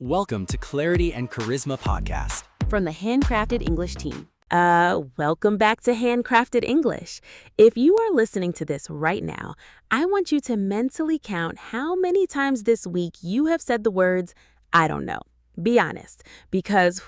Welcome to Clarity and Charisma Podcast. From the Handcrafted English team. Welcome back to Handcrafted English. If you are listening to this right now, I want you to mentally count how many times this week you have said the words, I don't know. Be honest, because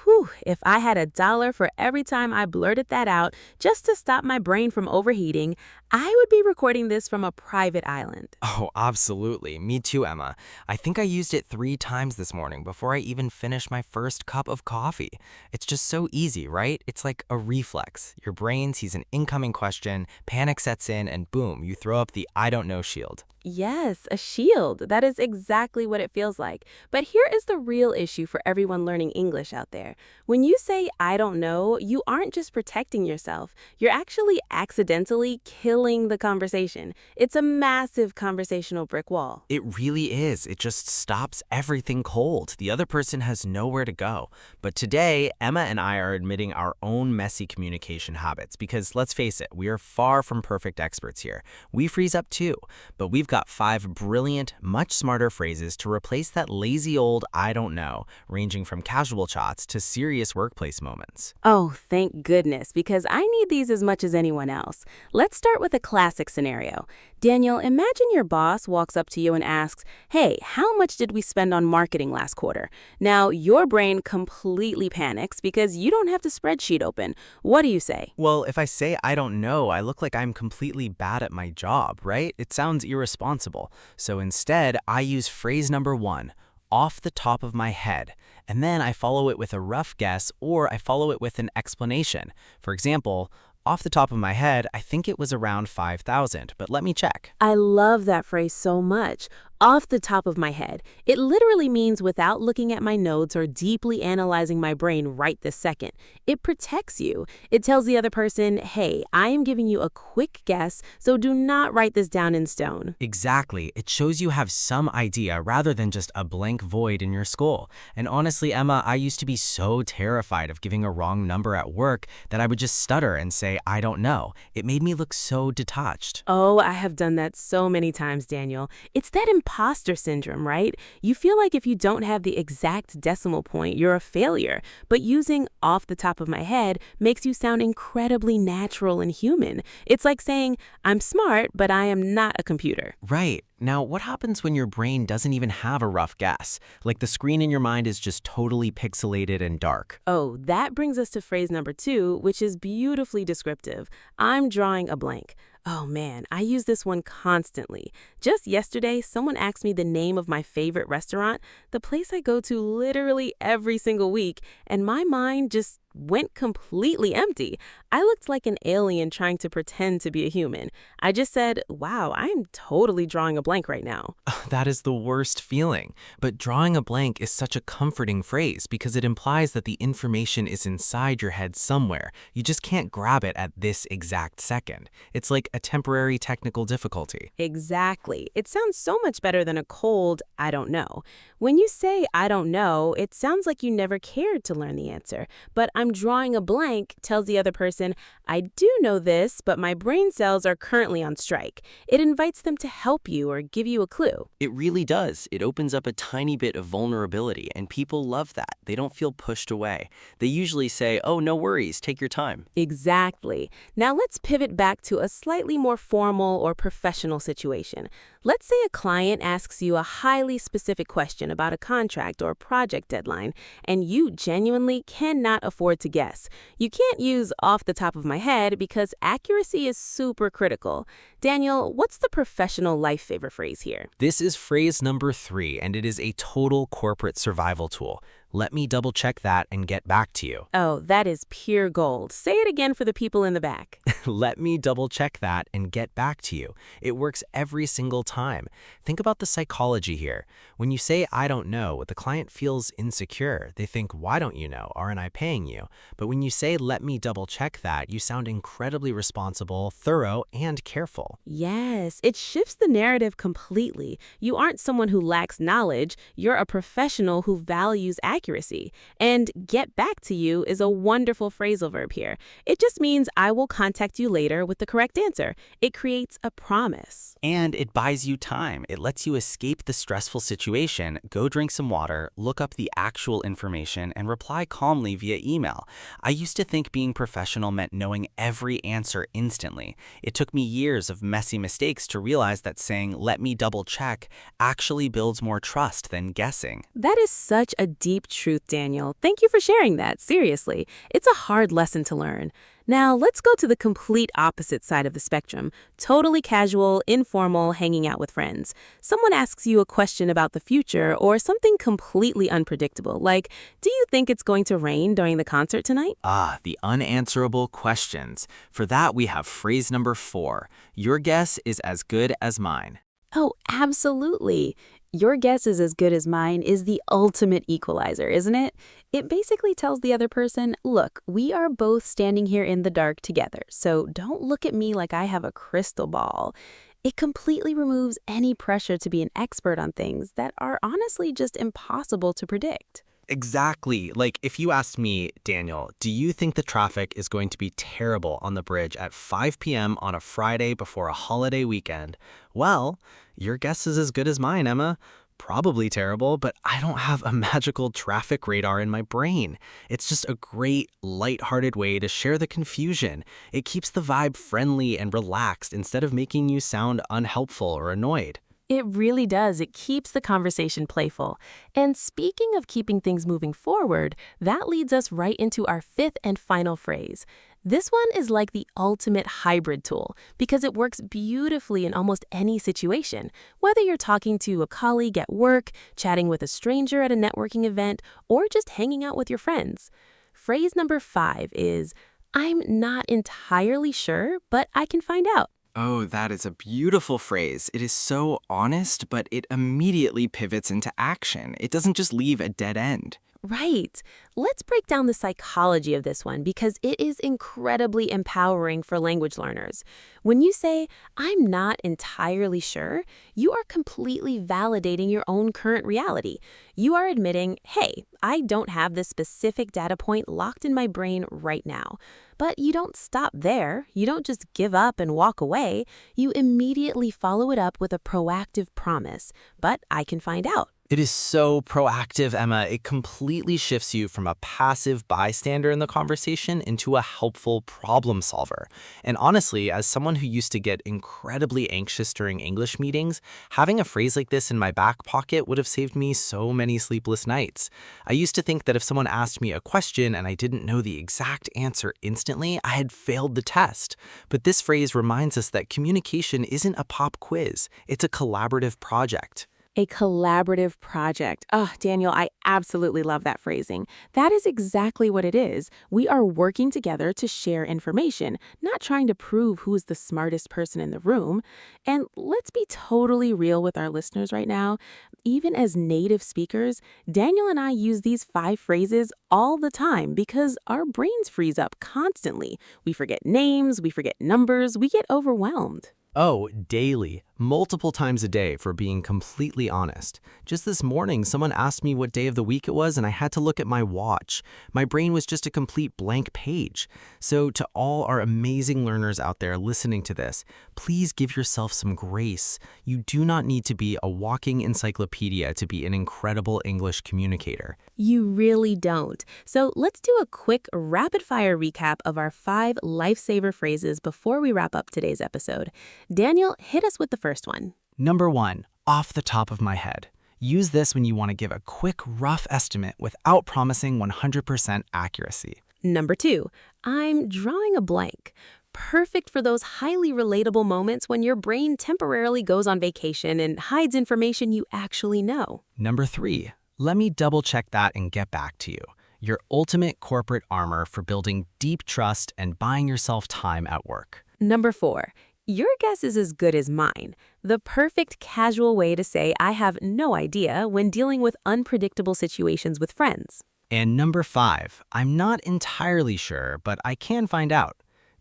if I had $1 for every time I blurted that out just to stop my brain from overheating, I would be recording this from a private island. Oh, absolutely. Me too, Emma. I think I used it 3 times this morning before I even finished my first cup of coffee. It's just so easy, right? It's like a reflex. Your brain sees an incoming question, panic sets in, and boom, you throw up the I don't know shield. Yes, a shield. That is exactly what it feels like. But here is the real issue for everyone learning English out there. When you say, I don't know, you aren't just protecting yourself. You're actually accidentally killing the conversation. It's a massive conversational brick wall. It really is. It just stops everything cold. The other person has nowhere to go. But today, Emma and I are admitting our own messy communication habits because let's face it, we are far from perfect experts here. We freeze up too, but we've got 5 brilliant, much smarter phrases to replace that lazy old I don't know, ranging from casual chats to serious workplace moments. Oh, thank goodness, because I need these as much as anyone else. Let's start with a classic scenario. Daniel, imagine your boss walks up to you and asks, hey, how much did we spend on marketing last quarter? Now, your brain completely panics because you don't have the spreadsheet open. What do you say? Well, if I say I don't know, I look like I'm completely bad at my job, right? It sounds irresponsible. So instead, I use phrase number 1, off the top of my head, and then I follow it with a rough guess or I follow it with an explanation. For example, off the top of my head, I think it was around 5,000, but let me check. I love that phrase so much. Off the top of my head. It literally means without looking at my notes or deeply analyzing my brain right this second. It protects you. It tells the other person, hey, I am giving you a quick guess, so do not write this down in stone. Exactly. It shows you have some idea rather than just a blank void in your skull. And honestly, Emma, I used to be so terrified of giving a wrong number at work that I would just stutter and say, I don't know. It made me look so detached. Oh, I have done that so many times, Daniel. It's that imposter syndrome, right? You feel like if you don't have the exact decimal point, you're a failure. But using off the top of my head makes you sound incredibly natural and human. It's like saying, I'm smart, but I am not a computer. Right. Now, what happens when your brain doesn't even have a rough guess? Like the screen in your mind is just totally pixelated and dark. Oh, that brings us to phrase number 2, which is beautifully descriptive. I'm drawing a blank. Oh man, I use this one constantly. Just yesterday, someone asked me the name of my favorite restaurant, the place I go to literally every single week, and my mind just went completely empty. I looked like an alien trying to pretend to be a human. I just said, wow, I'm totally drawing a blank right now. That is the worst feeling. But drawing a blank is such a comforting phrase because it implies that the information is inside your head somewhere. You just can't grab it at this exact second. It's like a temporary technical difficulty. Exactly. It sounds so much better than a cold, I don't know. When you say, I don't know, it sounds like you never cared to learn the answer. But I'm drawing a blank tells the other person, I do know this, but my brain cells are currently on strike. It invites them to help you or give you a clue. It really does. It opens up a tiny bit of vulnerability, and people love that. They don't feel pushed away. They usually say, oh, no worries, take your time. Exactly. Now let's pivot back to a slightly more formal or professional situation. Let's say a client asks you a highly specific question about a contract or project deadline, and you genuinely cannot afford to guess. You can't use off the top of my head because accuracy is super critical. Daniel, what's the professional lifesaver phrase here? This is phrase number 3, and it is a total corporate survival tool. Let me double check that and get back to you. Oh, that is pure gold. Say it again for the people in the back. Let me double check that and get back to you. It works every single time. Think about the psychology here. When you say, I don't know, the client feels insecure. They think, why don't you know? Aren't I paying you? But when you say, let me double check that, you sound incredibly responsible, thorough, and careful. Yes, it shifts the narrative completely. You aren't someone who lacks knowledge. You're a professional who values accuracy. accuracy. And get back to you is a wonderful phrasal verb here. It just means I will contact you later with the correct answer. It creates a promise. And it buys you time. It lets you escape the stressful situation, go drink some water, look up the actual information, and reply calmly via email. I used to think being professional meant knowing every answer instantly. It took me years of messy mistakes to realize that saying, "let me double check," actually builds more trust than guessing. That is such a deep truth, Daniel. Thank you for sharing that. Seriously, it's a hard lesson to learn. Now, let's go to the complete opposite side of the spectrum. Totally casual, informal, hanging out with friends. Someone asks you a question about the future or something completely unpredictable, like, do you think it's going to rain during the concert tonight? The unanswerable questions. For that, we have phrase number 4. Your guess is as good as mine. Oh, absolutely. Your guess is as good as mine is the ultimate equalizer, isn't it? It basically tells the other person, look, we are both standing here in the dark together, so don't look at me like I have a crystal ball. It completely removes any pressure to be an expert on things that are honestly just impossible to predict. Exactly. Like if you asked me, Daniel, do you think the traffic is going to be terrible on the bridge at 5 p.m. on a Friday before a holiday weekend? Well, your guess is as good as mine, Emma. Probably terrible, but I don't have a magical traffic radar in my brain. It's just a great, lighthearted way to share the confusion. It keeps the vibe friendly and relaxed instead of making you sound unhelpful or annoyed. It really does. It keeps the conversation playful. And speaking of keeping things moving forward, that leads us right into our fifth and final phrase. This one is like the ultimate hybrid tool because it works beautifully in almost any situation, whether you're talking to a colleague at work, chatting with a stranger at a networking event, or just hanging out with your friends. Phrase number 5 is, I'm not entirely sure, but I can find out. Oh, that is a beautiful phrase. It is so honest, but it immediately pivots into action. It doesn't just leave a dead end. Right. Let's break down the psychology of this one because it is incredibly empowering for language learners. When you say, I'm not entirely sure, you are completely validating your own current reality. You are admitting, hey, I don't have this specific data point locked in my brain right now. But you don't stop there. You don't just give up and walk away. You immediately follow it up with a proactive promise. But I can find out. It is so proactive, Emma. It completely shifts you from a passive bystander in the conversation into a helpful problem solver. And honestly, as someone who used to get incredibly anxious during English meetings, having a phrase like this in my back pocket would have saved me so many sleepless nights. I used to think that if someone asked me a question and I didn't know the exact answer instantly, I had failed the test. But this phrase reminds us that communication isn't a pop quiz. It's a collaborative project. A collaborative project. Oh, Daniel, I absolutely love that phrasing. That is exactly what it is. We are working together to share information, not trying to prove who's the smartest person in the room. And let's be totally real with our listeners right now. Even as native speakers, Daniel and I use these 5 phrases all the time because our brains freeze up constantly. We forget names, we forget numbers, we get overwhelmed. Oh, daily, multiple times a day for being completely honest. Just this morning, someone asked me what day of the week it was and I had to look at my watch. My brain was just a complete blank page. So to all our amazing learners out there listening to this, please give yourself some grace. You do not need to be a walking encyclopedia to be an incredible English communicator. You really don't. So let's do a quick rapid-fire recap of our 5 lifesaver phrases before we wrap up today's episode. Daniel, hit us with the first one. Number 1, off the top of my head. Use this when you want to give a quick, rough estimate without promising 100% accuracy. Number 2, I'm drawing a blank. Perfect for those highly relatable moments when your brain temporarily goes on vacation and hides information you actually know. Number 3, let me double check that and get back to you. Your ultimate corporate armor for building deep trust and buying yourself time at work. Number 4, your guess is as good as mine. The perfect casual way to say I have no idea when dealing with unpredictable situations with friends. And number 5, I'm not entirely sure, but I can find out.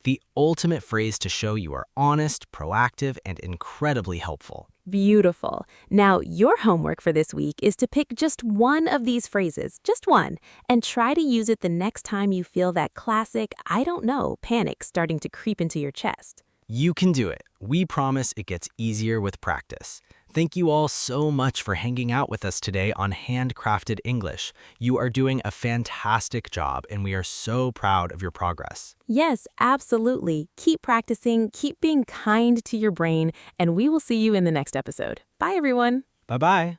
The ultimate phrase to show you are honest, proactive, and incredibly helpful. Beautiful. Now, your homework for this week is to pick just one of these phrases, just one, and try to use it the next time you feel that classic, I don't know, panic starting to creep into your chest. You can do it. We promise it gets easier with practice. Thank you all so much for hanging out with us today on Handcrafted English. You are doing a fantastic job, and we are so proud of your progress. Yes, absolutely. Keep practicing, keep being kind to your brain, and we will see you in the next episode. Bye, everyone. Bye-bye.